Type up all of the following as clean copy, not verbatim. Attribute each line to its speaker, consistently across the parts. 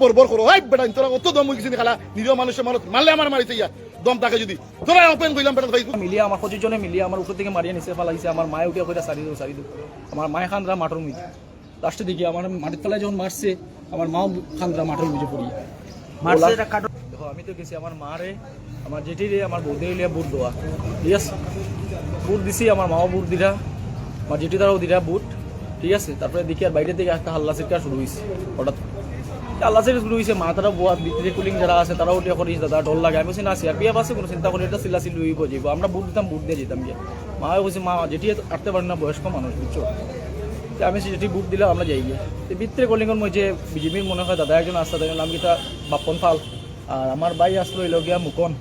Speaker 1: বরবর করো হাই বেটা তোরা কত দম হইছিস খালা নিরীহ মানুষের মানুষ মারলে আমার মারিছে ইয়া দম থাকে যদি তোরা ওপেন কইলাম বেটা ভাই
Speaker 2: মিলিয়ে আমার 25 জনে মিলিয়ে আমার উপর থেকে মারিয়ে নিচে ফেলাইছে আমার মায়ে উঠে কইরা সারি দিও আমার মায়ে খানরা মাঠের মধ্যে লাস্টে দেখি আমার মাটির তলায় যখন মারছে আমার মাও খানরা মাঠের মধ্যে পড়ি মারছে এটা কাটো দেখো আমি তো গেছি আমার মারে আমার জেঠি রে আমার বৌদি হইলে বুট দেওয়া ঠিক আছে বুট দিছি আমার মাও বুট দিরা আমার জেঠি তারাও দিরা বুট ঠিক আছে তারপরে দেখি আর বাইরে থেকে একটা হাল্লা চিৎকার শুরু হয়েছে হঠাৎ আল্লাহ থেকে শুরু হয়েছে মা তারা বোয়া ভিতরে কুলিং যারা আছে তারাও উঠে করিস দাদা ডর লাগে আমি বলছি না সিআরপিএফ আছে কোনো চিন্তা করি এটা চিল্লা চিল্লি হইব যাইব আমরা বুট দিতাম বুট দিয়ে যেতাম গিয়ে মা বলছি মা যেটি আটতে পারি না বয়স্ক মানুষ বুঝছো আমি যেটি বুট দিলাম আমরা যাই গিয়ে ভিতরে কলিংয়ের মধ্যে বিজেপির মনে হয় দাদা একজন আসতে দেয় নাম কিতা বাপন ফাল আর আমার ভাই আসলো এলো গিয়া মুকন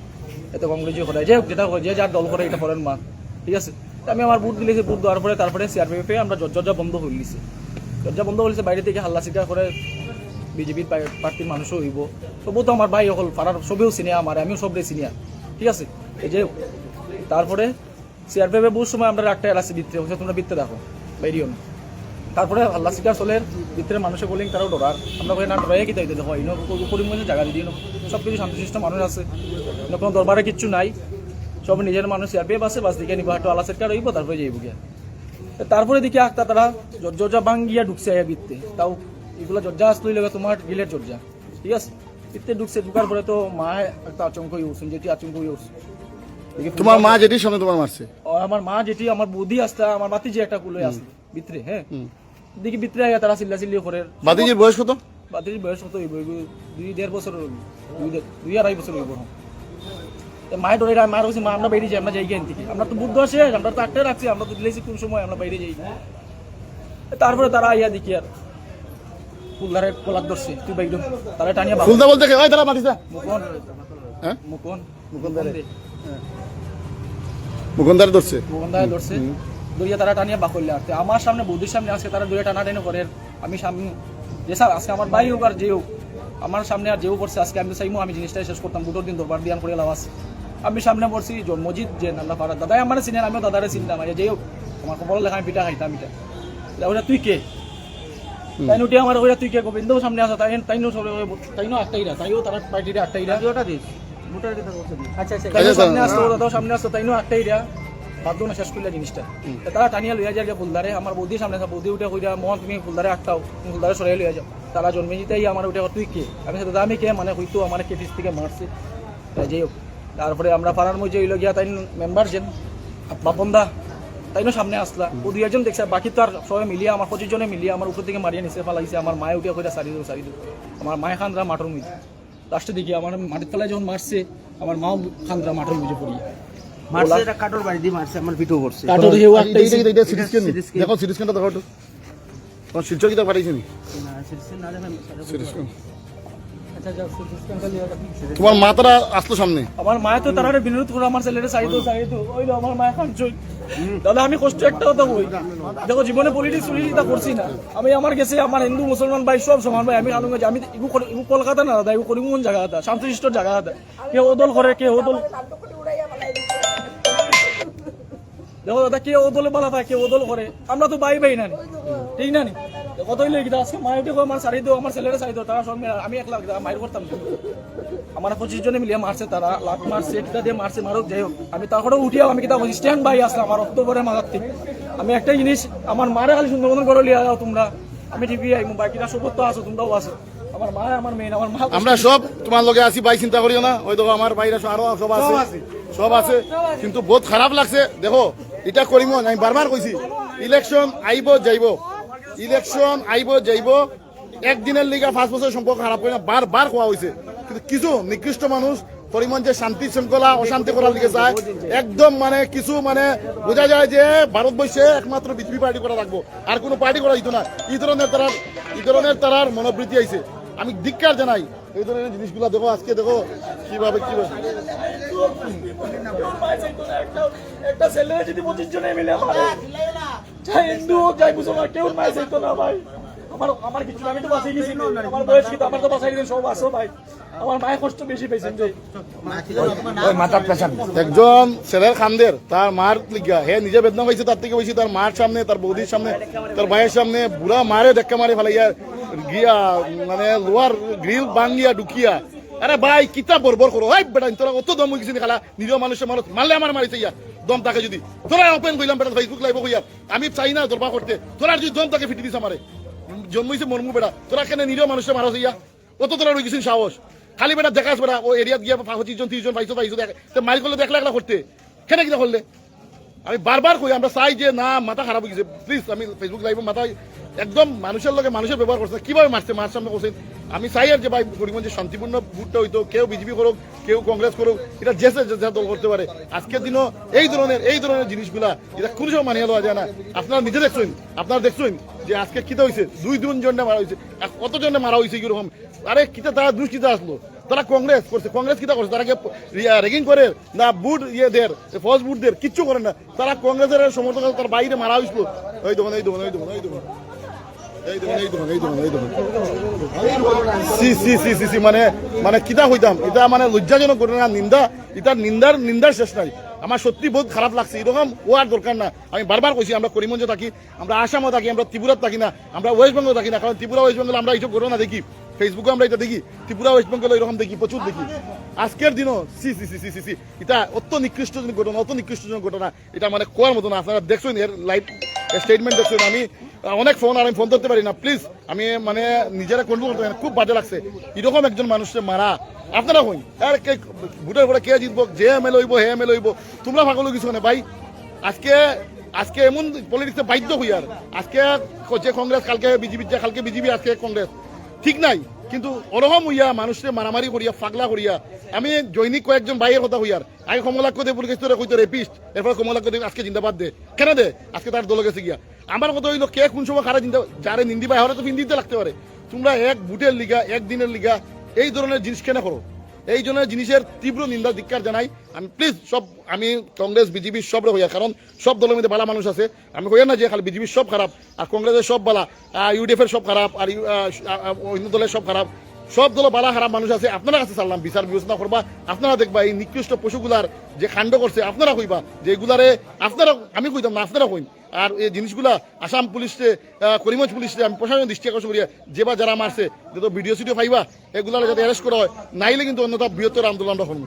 Speaker 2: এত কংগ্রেসি করায় যে যেটা যে যার দল করে এটা করেন মা ঠিক আছে আমি আমার বুট দিলেছি বুট দেওয়ার পরে তারপরে সিআরপিএফে আমরা জর্জা বন্ধ হইলিছি দরজা বন্ধ হয়েছে বাইরে থেকে হাল্লা চিৎকার করে বিজেপির পার্টির মানুষও হইব তবু তো আমার ভাই হল পাড়ার সবেও চিনিয়া আমার আমিও সবরে চিনিয়া ঠিক আছে এই যে তারপরে সিআরপিএফে বহু সময় আমরা একটা এলাচি ভিতরে হচ্ছে তোমরা ভিতরে দেখো বাইরেও না তারপরে হাল্লা চিৎকার চলের ভিতরে মানুষের বলিং তারাও ডরার আমরা কই না ডরাই কি তাই দেখো করিমগঞ্জে জায়গা দিয়ে সব কিছু শান্তশিষ্ট মানুষ আছে কোনো দরবারে কিচ্ছু নাই সব নিজের মানুষ সিআরপিএফ আছে বাস দিকে নিব একটু আল্লাহ চিৎকার হইব তারপরে যাইব গিয়া তারপরে দেখি একটা তারা জর্জা ভাঙ্গিয়া ঢুকছে ভিতরে তাও এগুলো জর্জা আসলো লাগে তোমার গিলের জর্জা ঠিক আছে এতে ঢুকছে ঢুকার পরে তো মা একটা আচমক হয়ে উঠছেন যেটি আচমক হয়ে উঠছে
Speaker 1: তোমার মা যেটি সামনে তোমার মারছে
Speaker 2: আমার মা যেটি আমার বৌদি আসতা আমার বাতি যে একটা কুলে আসলো ভিতরে হ্যাঁ দেখি ভিতরে আয়া তারা চিল্লা চিল্লি করে
Speaker 1: বাতিজির বয়স কত
Speaker 2: বাতিজির বয়স কত হইব 2.5 বছর 2.5 বছর হইব মায়ের ডরে মার হচ্ছে মা আমরা বাইরে যাই আমরা যাই গিয়ে থেকে আমরা তো বুদ্ধ আসে আমরা তো একটা রাখছি আমরা তো দিলেছি কোন সময় আমরা বাইরে যাই তারপরে তারা আইয়া দেখি আর ফুলদারে কোলাক ধরছে তুই বাইরে তারা টানিয়া
Speaker 1: ফুলদা বলতে ওই তারা মাতিছা
Speaker 2: মুকন
Speaker 1: হ্যাঁ
Speaker 2: মুকনদারে
Speaker 1: ধরছে
Speaker 2: দরিয়া তারা টানিয়া বাকলে আসছে আমার সামনে বৌদির সামনে আজকে তারা দরিয়া টানা টানি করে আমি সামনে যে স্যার আজকে আমার ভাই হোক আর যে হোক আমার সামনে আর যেও পড়ছে আজকে আমি চাইমো আমি জিনিসটা শেষ করতাম দুটোর দিন দরবার দিয়ান করে লাভ আছে আমি সামনে পড়ছি মসজিদ যে নাল্লা পাড়া দাদাই আমার চিনেন আমিও দাদারে চিনতাম যে হোক আমার খবর লেখা আমি পিঠা খাইতাম এটা তুই কে তাই নুটি আমার ওইটা তুই কে গোবিন্দ সামনে আসা তাইনো আটটাইরা তাইও তারা পার্টিটা আটটাইরা ওটা দিস আচ্ছা সামনে আসতো দাদাও সামনে আসতো তাইনো আটটাইরা বাধ্য না শেষ করলে জিনিসটা তারা টানিয়া লইয়া যায় ফুলদারে আমার বৌদির সামনে বৌদি উঠে কইরা মন তুমি ফুলদারে আটটাও তুমি ফুলদারে সরাই লইয়া যাও তারা জন্মে যেতেই আমার উঠে তুই কে আমি দাদা আমি কে মানে হইতো আমার কে ফিস থেকে মারছে যাই হোক তারপরে আমরা পাড়ার মধ্যে হইল গিয়া তাই মেম্বার যেন বাপন্দা তাইনো সামনে আসলা ও 2 একজন দেখছে বাকি তো আর সবাই মিলিয়ে আমার 25 জনে মিলিয়ে আমার উপর থেকে মারিয়ে নিচে ফেলাইছে আমার মায়ে উঠে কইরা সারি দিও আমার মায়ে খানরা মাঠের মধ্যে লাস্টে দেখি আমার মাটির তলায় যখন মারছে আমার মাও খানরা মাঠের মধ্যে পড়ি
Speaker 3: মারছে এটা কাটর বাড়ি দিয়ে মারছে আমার পিঠও করছে
Speaker 2: কাটর হেও একটা
Speaker 1: এটা সিরিজ দেখো সিরিজ কেনটা দেখো তো কোন শিলচর কি তা পাঠাইছেন
Speaker 3: না সিরিজ না দেখেন
Speaker 1: সিরিজ
Speaker 2: আচ্ছা যাও সিস্টেমটা লিয়া
Speaker 1: তোমার মাতারা আসলো সামনে
Speaker 2: আমার মায়ে তো তারারে বিনোদ করে আমার ছেলেরে চাইতো ওইলো আমার মায়ে খান চই দাদা আমি কষ্ট একটা কথা কই দেখো জীবনে পলিটিক্স করছি না আমি আমার গেছে আমার হিন্দু মুসলমান ভাই সব সমান ভাই আমি আলুঙ্গা আমি ইগু কলকাতা না দাদা ইগু করিমগঞ্জ জায়গা দাদা শান্তশিষ্ট জায়গা দাদা কেউ ওদল করে কেউ ওদল দেখো দাদা কেউ ওদলে বলা পায় কেউ ওদল করে আমরা তো বাই না ঠিক না নি কতই লেগে আজকে মায়ের উঠে আমার শাড়ি দেবো আমার ছেলেরা শাড়ি দেবো তারা সব আমি 1 লাখ মায়ের করতাম আমার 25 জনে মিলিয়ে মারছে তারা লাখ মারছে এটা দিয়ে মারছে মারক যাই হোক আমি তারপরে উঠিয়াও আমি কিতা স্ট্যান্ড বাই আসলাম আমার অক্টোবরের মাথার থেকে আমি একটা জিনিস আমার মারে খালি সুন্দরবন করে লিয়া যাও তোমরা আমি ঠিকই আই বাকিটা সব তো আসো তোমরাও আসো আমার মা আমার মেয়ে আমার মা
Speaker 1: আমরা সব তোমার লগে আসি ভাই চিন্তা করিও না ওই দেখো আমার ভাইরা আরো সব আছে কিন্তু বহুত খারাপ লাগছে দেখো এটা করিম আমি বারবার কইছি ইলেকশন আইব যাইব একদিনের লিগা 5 বছর সম্পর্ক খারাপ করে না বারবার কোয়া হয়েছে কিন্তু কিছু নিকৃষ্ট মানুষ করিমগঞ্জে শান্তি শৃঙ্খলা অশান্তি করার দিকে যায় একদম মানে কিছু মানে বোঝা যায় যে ভারতবর্ষে একমাত্র বিজেপি পার্টি করা লাগবো আর কোনো পার্টি করা হইতো না এই ধরনের তারার মনোবৃত্তি আইছে আমি ধিক্কার জানাই এই ধরনের জিনিসগুলো দেখো আজকে দেখো কিভাবে
Speaker 2: একটা ছেলে যদি 25 জনে মিলে মারে চাই হিন্দু হোক চাই মুসলমান কেউ মাই চাইতো না ভাই আমার কিছু আমি তো বাঁচাই নিয়েছি আমার বয়স কিন্তু আমার তো বাঁচাই দিয়েছেন সব আসো ভাই আমার মায়ের কষ্ট বেশি পেয়েছেন যে
Speaker 1: একজন ছেলের খানদের তার মার লিগা হে নিজে বেদনা পাইছে তার থেকে বেশি তার মার সামনে তার বৌদির সামনে তার ভাইয়ের সামনে বুড়া মারে ধাক্কা মারে ফেলাইয়া গিয়া মানে লোয়ার গ্রিল ভাঙ্গিয়া ঢুকিয়া আরে ভাই কিতা বরবর করো হাই বেটা তোরা অত দম হয়ে গেছিস খালা নিজের মানুষের মানুষ মারলে আমার মারিছে ইয়া দম থাকে যদি তোরা ওপেন করলাম বেটা ফেসবুক লাইভ হইয়া আমি চাই না দরবার করতে তোরা যদি দম তাকে ফিটি দিস আমারে জন্মইছে মরমু বেটা তোরা কেন নিজের মানুষের মারা ইয়া অত তোরা রয়ে গেছিস সাহস খালি বেটা দেখাস বেটা ও এরিয়াত গিয়া 25 জন 30 জন পাইছো মারি করলে দেখলা একলা করতে কেন কিনা করলে আমি বারবার কই আমরা চাই যে না মাথা খারাপ হয়ে গেছে প্লিজ আমি ফেসবুক লাইভে মাথা একদম মানুষের লগে মানুষের ব্যবহার করছে কিভাবে মারছে মার সামনে করছেন আমি চাই আর যে ভাই করিমগঞ্জে শান্তিপূর্ণ ভোটটা হইতো কেউ বিজেপি করুক কেউ কংগ্রেস করুক এটা যে দল করতে পারে আজকের দিনও এই ধরনের জিনিসগুলা এটা কোনো সময় মানিয়ে লওয়া যায় না আপনারা নিজে দেখছেন যে আজকে কিতা হয়েছে 2 জনে মারা হয়েছে কত জনে মারা হয়েছে কিরকম আরে কিতা তারা দুষ্কিতা আসলো তারা কংগ্রেস করছে কংগ্রেস কিতা করছে তারা রেগিং করে না বুট দের ফলস বুট দের কিচ্ছু করে না তারা কংগ্রেসের সমর্থক তার বাইরে মারা হয়েছিল এই দেখুন মানে কিতা হইতাম এটা মানে লজ্জাজনক ঘটনা নিন্দার শেষ নাই আমার সত্যি বহুত খারাপ লাগছে এরকম ওয়ার দরকার না আমি বারবার কইছি আমরা করিমগঞ্জে থাকি আমরা আসামও থাকি আমরা ত্রিপুরাত থাকি না আমরা ওয়েস্ট বেঙ্গল থাকি না কারণ ত্রিপুরা ওয়েস্ট বেঙ্গল আমরা এইসব ঘটনা দেখি ফেসবুকে আমরা এটা দেখি ত্রিপুরা ওয়েস্ট বেঙ্গল এরকম দেখি প্রচুর দেখি আজকের দিনও সি এটা অত নিকৃষ্টজনক ঘটনা এটা মানে কোয়ার মতো না আপনারা দেখছেন এর লাইভ স্টেটমেন্ট দেখছেন আমি অনেক ফোন আর আমি ফোন ধরতে পারি না প্লিজ আমি মানে নিজেরা কন্ট্রোল করতে পারি না খুব বাজে লাগছে এরকম একজন মানুষের মারা আপনারা হইন আর ভোটের পরে কে জিতবো যে এমএলএ হইব হে এমএলএ হইব তোমরা পাগল কিছু না ভাই আজকে এমন পলিটিক্সে বাধ্য হই আর আজকে যে কংগ্রেস কালকে বিজেপি আজকে কংগ্রেস ঠিক নাই কিন্তু ওরকম হইয়া মানুষের মারামারি করিয়া ফাগলা করিয়া আমি জৈনিক কয়েকজন ভাইয়ের কথা হইয়ার আগে কমলাক্ষ দেব কইতো রেপিস্ট এরপর কমলাক্ষ দেব আজকে জিন্দাবাদ দে কেন দে আজকে তার দল গেছে গিয়া আমার কথা হইলো কে কোন সময় খারা জিন্দা যারে নিন্দি ভাই হলে তো হিন্দিতে লাগতে পারে তোমরা এক বুটের লিগা একদিনের লিগা এই ধরনের জিনিস কেন করো এই জন্য জিনিসের তীব্র নিন্দা ধিক্কার জানাই আমি প্লিজ আমি কংগ্রেস বিজেপি সব হইয়া কারণ সব দলের মধ্যে ভালো মানুষ আছে আমি হইয়া না যে খালি বিজেপির সব খারাপ আর কংগ্রেসের সব বালা ইউডিএফ এর সব খারাপ আর অন্য দলের সব খারাপ সব দল বালা খারাপ মানুষ আছে আপনারা কাছে চাললাম বিচার বিবেচনা করবা আপনারা দেখবা এই নিকৃষ্ট পশুগুলার যে কাণ্ড করছে আপনারা কইবা যে এগুলারে আপনারা আমি কইতাম না আপনারা কইন আর এই জিনিসগুলা আসাম পুলিশে করিমগঞ্জ পুলিশে আমি প্রশাসন দৃষ্টি আকর্ষণ করিয়া যারা মারছে যত ভিডিও সিডিও পাইবা এগুলা যাতে অ্যারেস্ট করা হয় নাইলে কিন্তু অন্যথা বৃহত্তর আন্দোলনটা হল